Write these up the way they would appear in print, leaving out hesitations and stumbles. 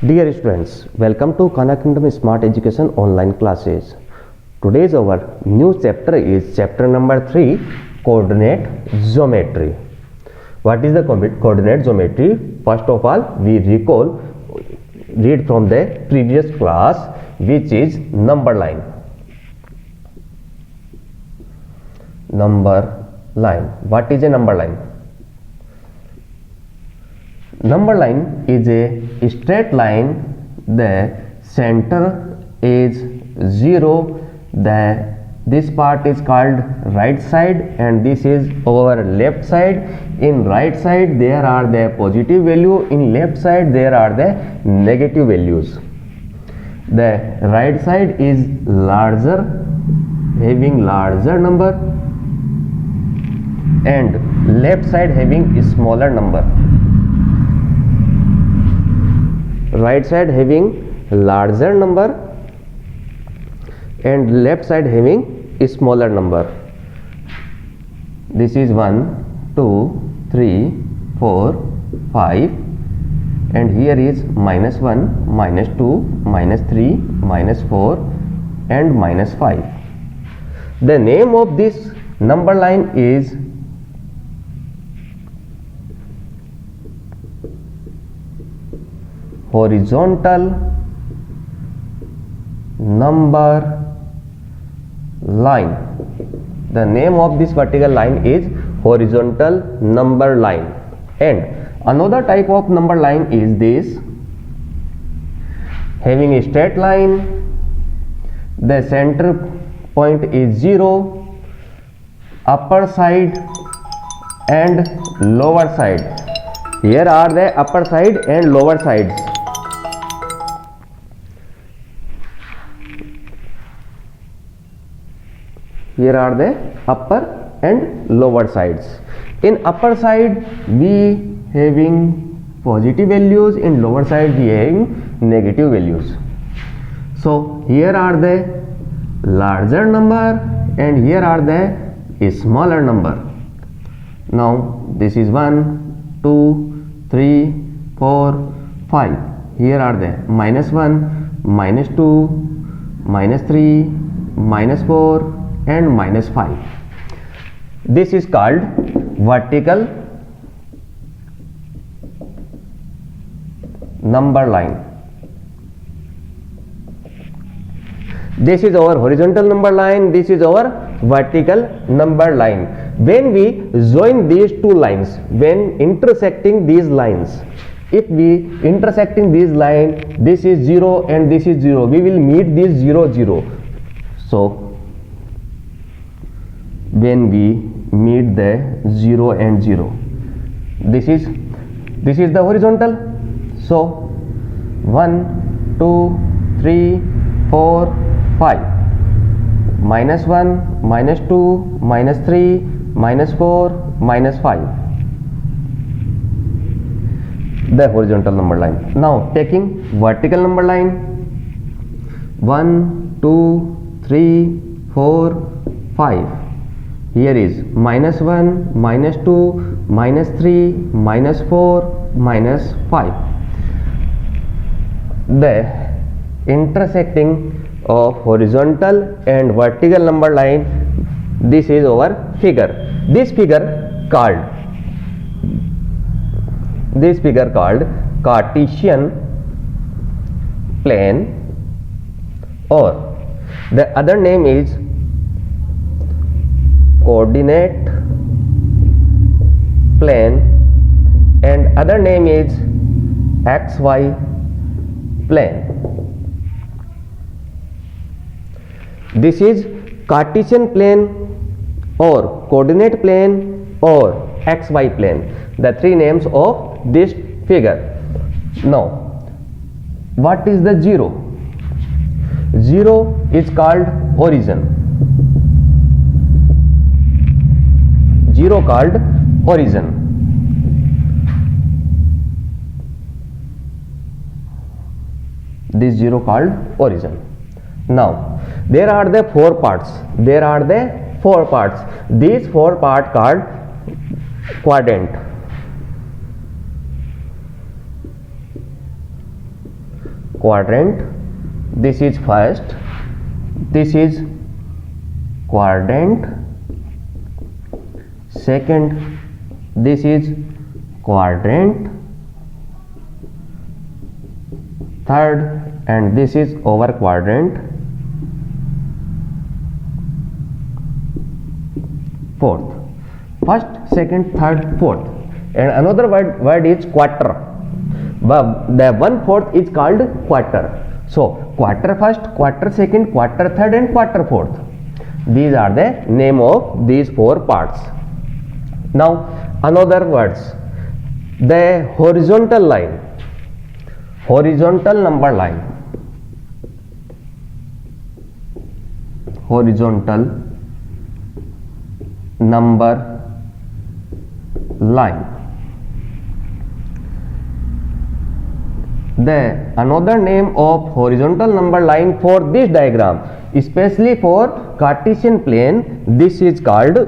Dear students, welcome to Khan Academy Smart Education online classes. Today's our new chapter is chapter number 3, coordinate geometry. What is the coordinate geometry? First of all, we read from the previous class, which is number line. Number line. What is a number line? Number line is a straight line. The center is 0. This part is called right side and this is our left side. In right side there are the positive value, in left side there are the negative values. The right side is larger, having larger number, and left side having a smaller number. Right side having larger number and left side having a smaller number. This is 1, 2, 3, 4, 5, and here is -1, -2, -3, -4 and -5. The name of this number line is horizontal number line. The name of this vertical line is horizontal number line. And another type of number line is this, having a straight line, the center point is 0, upper side and lower side. Here are the upper side and lower sides. Here are the upper and lower sides. In upper side we having positive values, in lower side we having negative values. So here are the larger number and here are the smaller number. Now this is 1, 2, 3, 4, 5. Here are the -1, -2, -3, -4 and -5. This is called vertical number line. This is our horizontal number line, this is our vertical number line. When we join these two lines, when intersecting these lines, if we intersecting these line, this is 0 and this is 0, we will meet this 0, 0. So when we meet the 0 and 0, this is the horizontal. So 1, 2, 3, 4, 5, -1, -2, -3, -4, -5, the horizontal number line. Now taking vertical number line, 1, 2, 3, 4, 5. Here is -1, -2, -3, -4, -5. The intersecting of horizontal and vertical number line, this is our figure. This figure called Cartesian plane, or the other name is coordinate plane, and other name is XY plane. This is Cartesian plane or coordinate plane or XY plane, the three names of this figure. Now what is the 0? 0 is called origin. 0 called origin. This 0 called origin. Now there are the 4 parts. These 4 parts called quadrant. quadrant, this is first, this is quadrant, second, this is quadrant, third, and this is over quadrant, fourth. First, second, third, fourth, and another word is quarter. But the 1/4 is called quarter. So quarter first, quarter second, quarter third, and quarter fourth. These are the name of these 4 parts. Now another words, the horizontal line, horizontal number line, horizontal number line. The another name of horizontal number line for this diagram, especially for Cartesian plane, this is called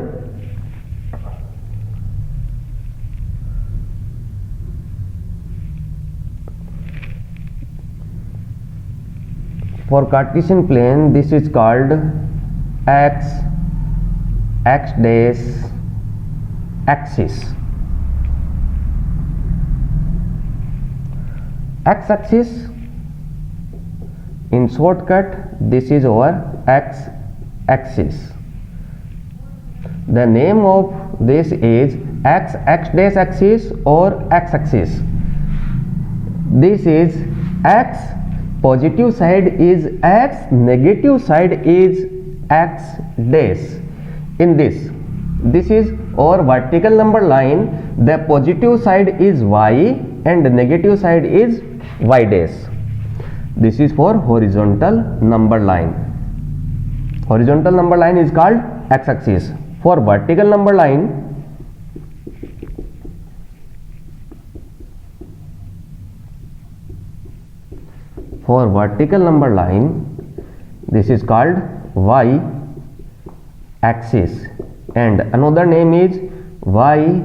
x dash axis. X axis, in shortcut, this is our x axis. The name of this is x dash axis or x axis. This is x, positive side is x, negative side is x dash. In this is our vertical number line. The positive side is y and the negative side is y dash. This is for horizontal number line. Horizontal number line is called x axis. For vertical number line, this is called y axis, and another name is y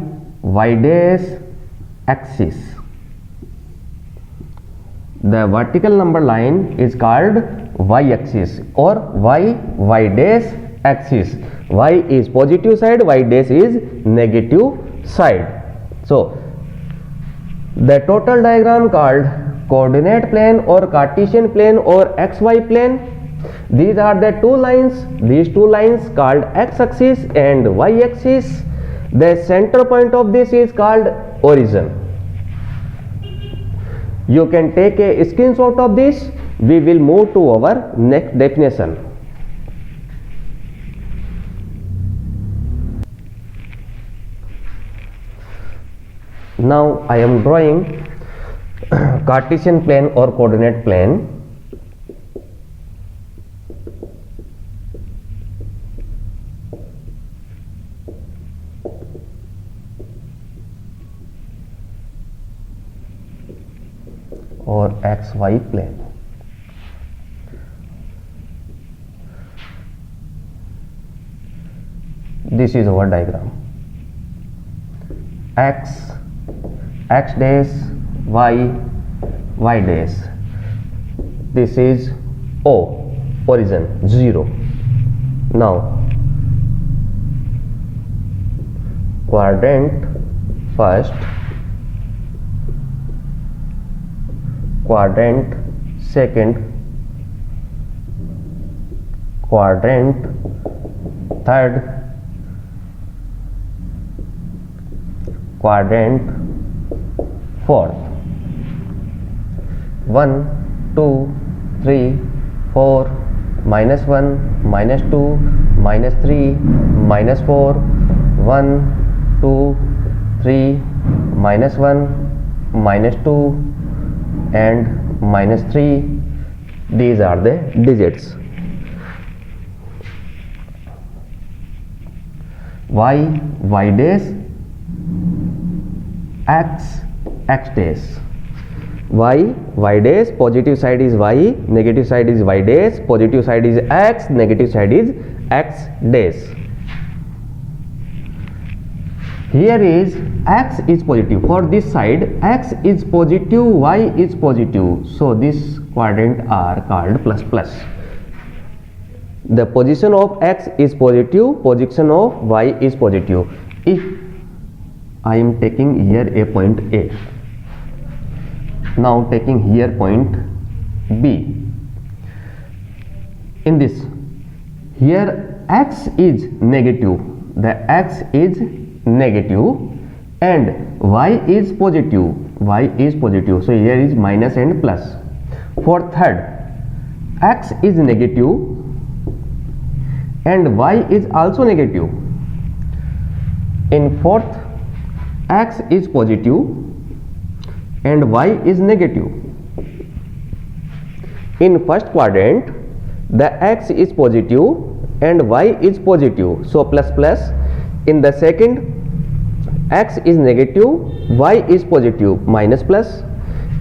dash axis. The vertical number line is called y axis or y dash axis. Y is positive side, y dash is negative side. So the total diagram called coordinate plane or Cartesian plane or xy plane. These are the two lines. These two lines called x axis and y axis. The center point of this is called origin. You can take a screenshot of this. We will move to our next definition. Now I am drawing Cartesian plane or coordinate plane. Or xy plane. This is our diagram. X dash, y dash. This is O, origin 0. Now quadrant first, quadrant second, quadrant third, quadrant fourth. 1, 2, 3, 4, -1, -2, -3, -4, 1, 2, 3, -1, -2, and -3. These are the digits. Y dash, x dash. Y dash, positive side is y, negative side is y dash, positive side is x, negative side is x dash. Here is x is positive. For this side, x is positive, y is positive. So this quadrant are called plus plus. The position of x is positive, position of y is positive. If I am taking here a point A, now taking here point B, in this, here x is negative, the x is negative and y is positive, so here is minus and plus. For third, x is negative and y is also negative. In fourth, x is positive and y is negative. In first quadrant, the x is positive and y is positive, so plus plus. In the second, x is negative, y is positive, minus plus.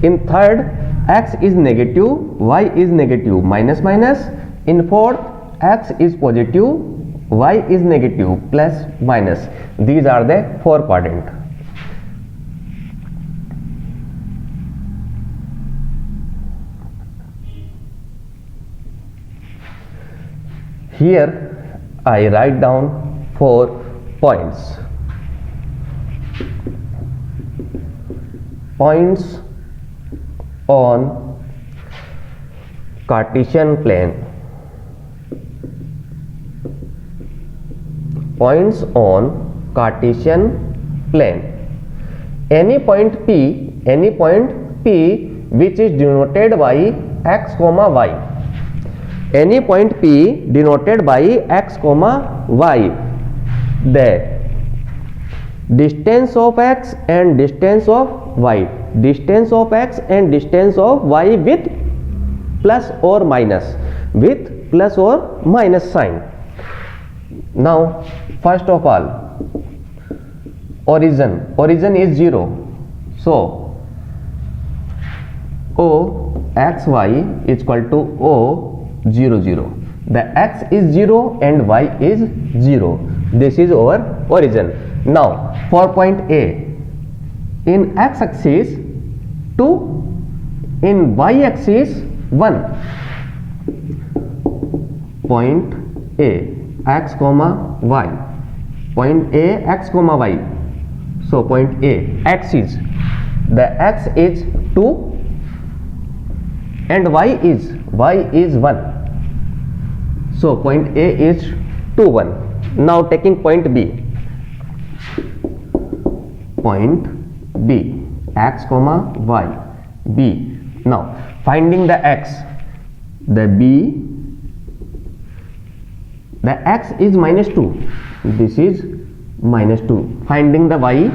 In third, x is negative, y is negative, minus minus. In fourth, x is positive, y is negative, plus minus. These are the four quadrants. Here I write down 4 points. Points on Cartesian plane. Points on Cartesian plane. Any point P which is denoted by x comma y. Any point P denoted by x comma y, the distance of x and distance of y, distance of x and distance of y with plus or minus, sign. Now first of all, origin is 0, so O xy is equal to O 0 0. The x is 0 and y is 0. This is our origin. Now for point A, in x axis 2, in y axis 1. Point A, x comma y. Point A, x comma y. So point A, x is 2 and y is 1. So point A is 2 1. Now taking point B. Point B, x comma y, B. Now finding the x, the x is minus 2, this is minus 2. Finding the y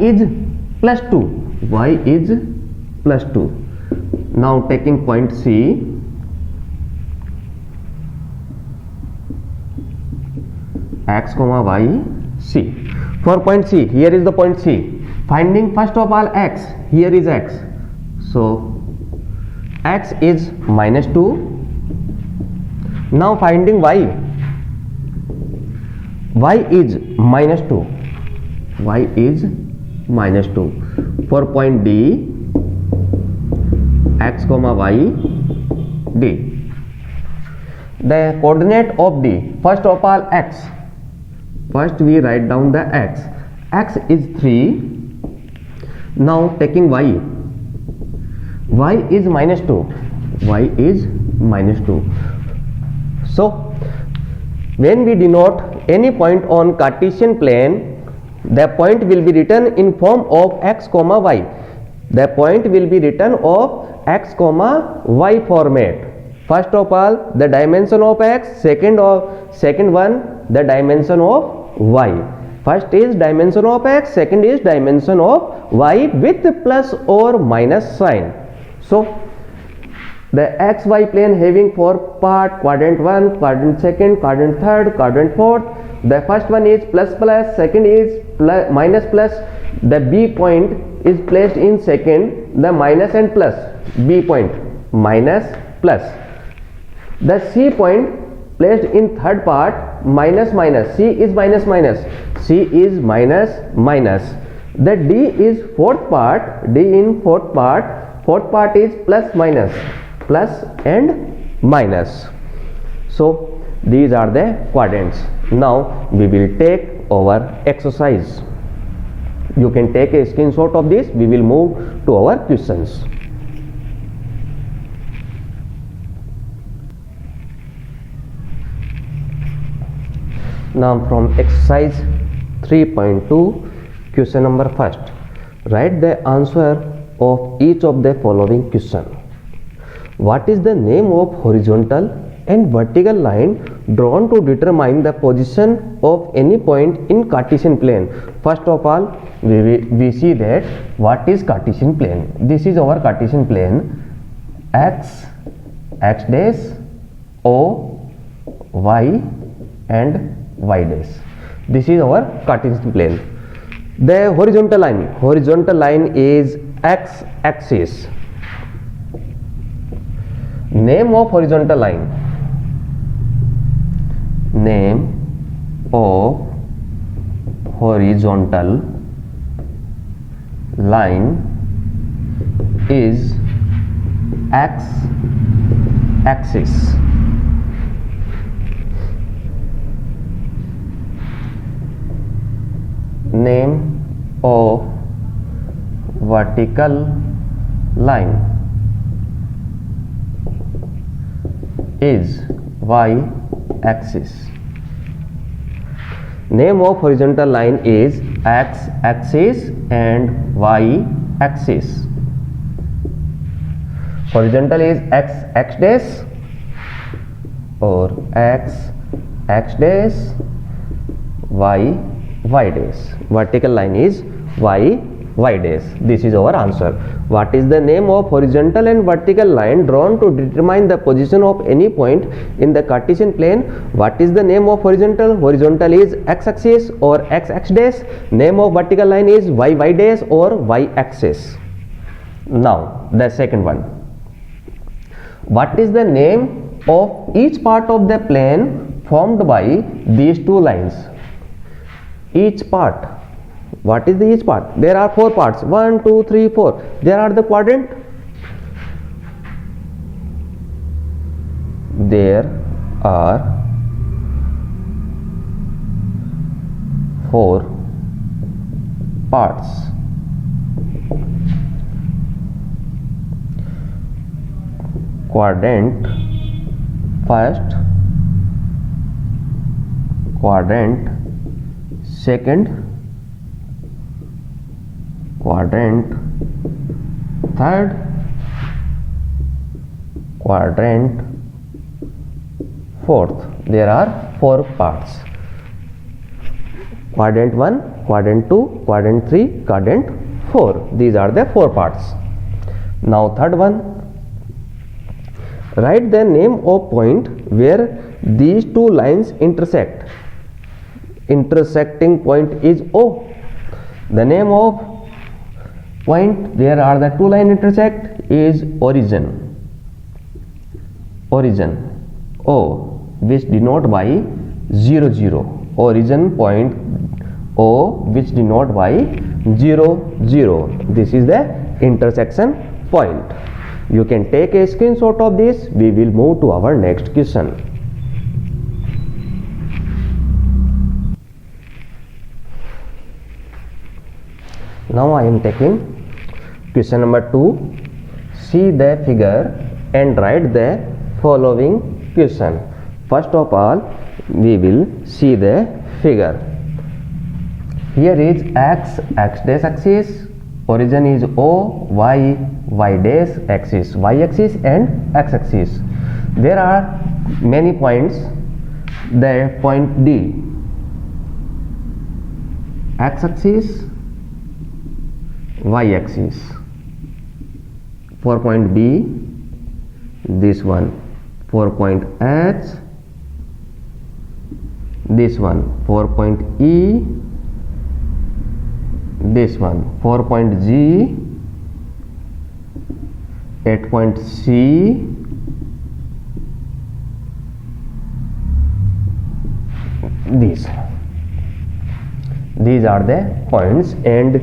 is plus 2, y is plus 2. Now taking point C, x comma y, C. For point C, here is the point C. Finding first of all x, here is x, so x is minus 2. Now finding y is minus 2, y is minus 2. For point D, x comma y, D. The coordinate of D, first of all x, first we write down the x, x is 3. Now taking y is minus 2, y is minus 2. So when we denote any point on Cartesian plane, the point will be written in form of x comma y. The point will be written of x comma y format. First of all, the dimension of x, second one, the dimension of y. First is dimension of x, second is dimension of y with plus or minus sign. So the xy plane having 4 part, quadrant 1, quadrant 2, quadrant 3, quadrant 4. The first one is plus plus, second is plus, minus plus. The B point is placed in second, the minus and plus. B point minus plus. The C point placed in third part, minus minus. C is minus minus, C is minus minus. That D is fourth part, D in fourth part is plus and minus. So these are the quadrants. Now we will take our exercise. You can take a screenshot of this. We will move to our questions. Now from exercise 3.2, question number first. Write the answer of each of the following question. What is the name of horizontal and vertical line drawn to determine the position of any point in Cartesian plane? First of all, we see that what is Cartesian plane. This is our Cartesian plane. X dash, O, Y and Y dash. This is our Cartesian plane. The horizontal line is X axis. Name of horizontal line. Name of horizontal line is X axis. Name of vertical line is Y axis. Name of horizontal line is X axis and Y axis. Horizontal is X dash or X dash, Y dash. Vertical line is Y dash. This is our answer. What is the name of horizontal and vertical line drawn to determine the position of any point in the Cartesian plane? What is the name of horizontal? Horizontal is X axis or X dash. Name of vertical line is Y dash or Y axis. Now the second one. What is the name of each part of the plane formed by these two lines? Each part. What is the each part? There are four parts. 1, 2, 3, 4. There are the quadrant. There are 4 parts. Quadrant first, quadrant second, quadrant third, quadrant fourth. There are 4 parts. Quadrant 1, quadrant 2, quadrant 3, quadrant 4. These are the 4 parts. Now third one. Write the name of point where these two lines intersect. Intersecting point is O. The name of point where are the two lines intersect is origin. Origin O, which denote by 0, 0. Origin point O, which denote by 0, 0. This is the intersection point. You can take a screenshot of this. We will move to our next question. Now I am taking question number 2. See the figure and write the following question. First of all, we will see the figure. Here is X dash axis. Origin is O, Y dash axis, Y axis and X axis. There are many points. The point D, X axis, Y axis. For point B, this one. For point H, this one. For point E, this one. 4 point G, 8 point C, these are the points, and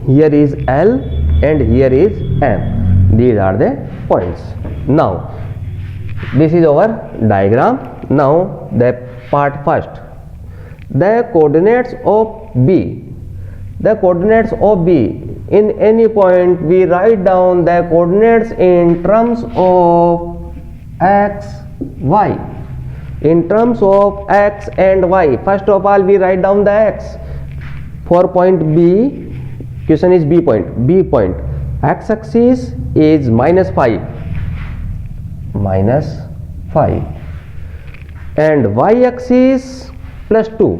here is L and here is M. These are the points. Now this is our diagram. Now the part first, the coordinates of B. The coordinates of B, in any point we write down the coordinates in terms of x, y. In terms of x and y, first of all we write down the x. For point B, question is B point, x axis is -5 and y axis +2.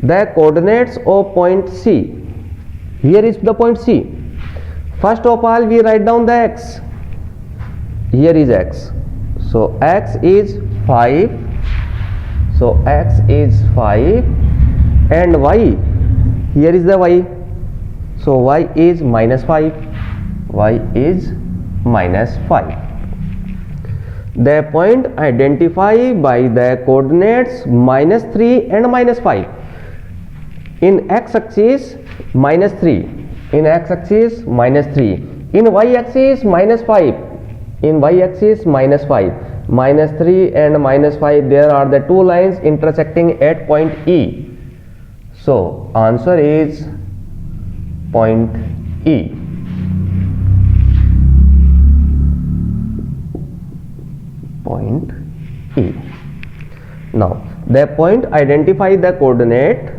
The coordinates of point C, here is the point C. First of all we write down the x. Here is x, so x is 5, and y, here is the y, so y is -5. The point identified by the coordinates -3 and -5. In x axis -3, in y axis -5. In y axis -5, -3 and -5, there are the two lines intersecting at point E. So answer is point E. Point E. Now the point identify the coordinate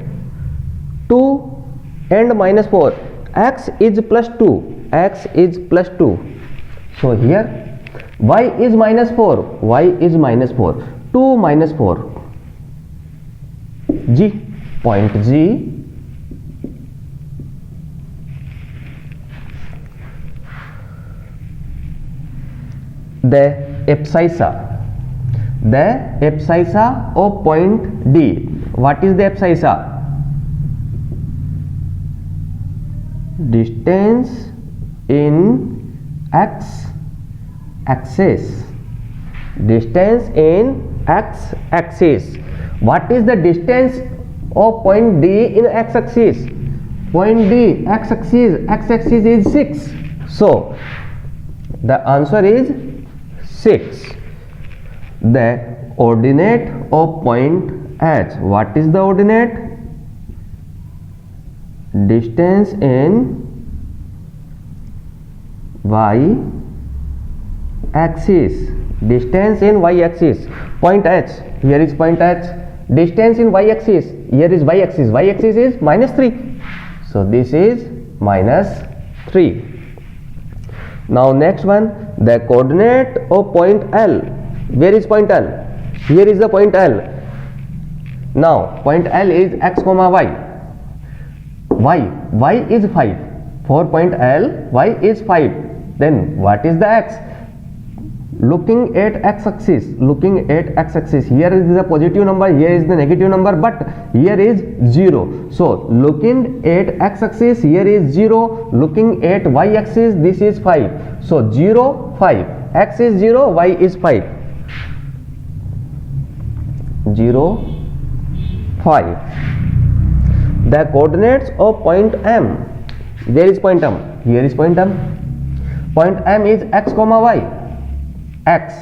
2 and -4. X is +2. So here y is -4. 2 -4. G, point G. The abscissa of point D. What is the abscissa? Distance in x axis. What is the distance of point D in x axis? Point D, x axis is 6. So the answer is 6. The ordinate of point H. What is the ordinate? Distance in y axis. Point H, here is point H. Distance in y axis, here is y axis. Y axis is -3. So this is -3. Now next one, the coordinate of point L. Where is point L? Here is the point L. Now point L is x, y. Y is 5. For point L, y is 5. Then what is the x? Looking at x axis. Here is the positive number, here is the negative number, but here is 0. So looking at x axis, here is 0. Looking at y axis, this is 5. So 0, 5. X is 0, y is 5. 0, 5. The coordinates of point M. Where is point M? Here is point M. Point M is x, y. X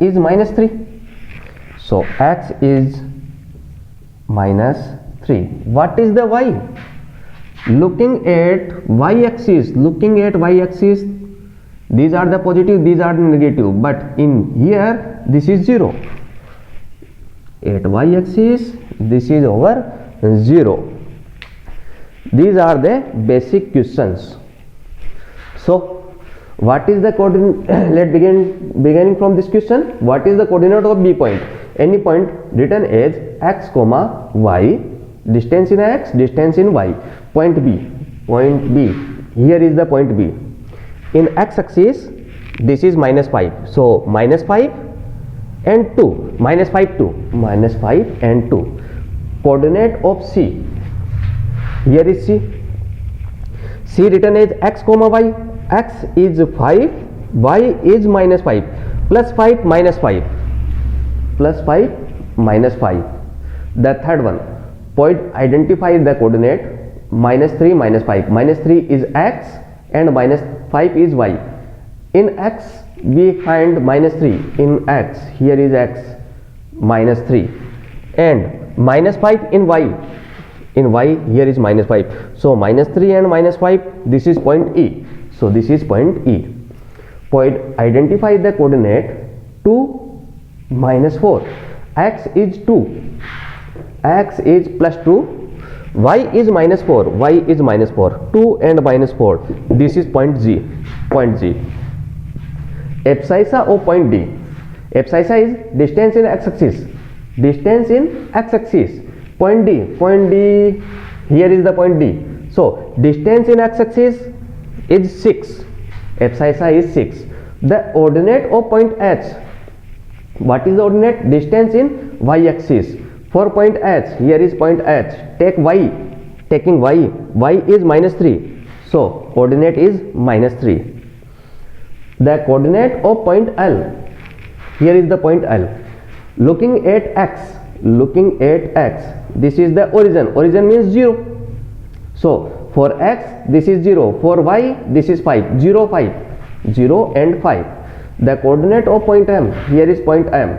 is -3. So x is -3. What is the y? Looking at y axis. These are the positive, these are the negative. But in here, this is 0. At y axis, this is over 0. These are the basic questions. So what is the coordinate? Let's beginning from this question. What is the coordinate of B point? Any point written as x, y. Distance in x, distance in y. Point B. Here is the point B. In x axis, this is -5. So -5 and 2. -5 and 2. Coordinate of C. Here is C. C written as x, y. X is 5, y is -5. +5 -5. The third one, Point identify the coordinate -3, -5. -3 is x and -5 is y. In x we find -3. In x, here is x, -3, and -5 in y. In y, here is -5. So -3 and -5, this is point E. So this is point E. Point identify the coordinate 2, -4. X is 2. X is +2. Y is -4. Y is -4. 2 and -4. This is point G. Point G. Abscissa of point D. Abscissa is distance in x-axis. Distance in x-axis. Point D. Point D. Here is the point D. So distance in x-axis is 6. Abscissa is 6. The ordinate of point H. What is the ordinate? Distance in y-axis. For point H, here is point H. Take y. Taking y. Y is -3. So coordinate is -3. The coordinate of point L. Here is the point L. Looking at x. Looking at x. This is the origin. Origin means 0. So for x, this is 0. For y, this is 5. 0, 5. 0 and 5. The coordinate of point M. Here is point M.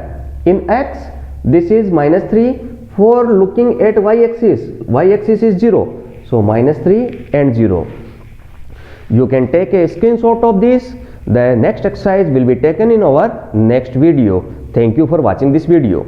In x, this is -3. For looking at y-axis. Y-axis is 0. So -3 and 0. You can take a screenshot of this. The next exercise will be taken in our next video. Thank you for watching this video.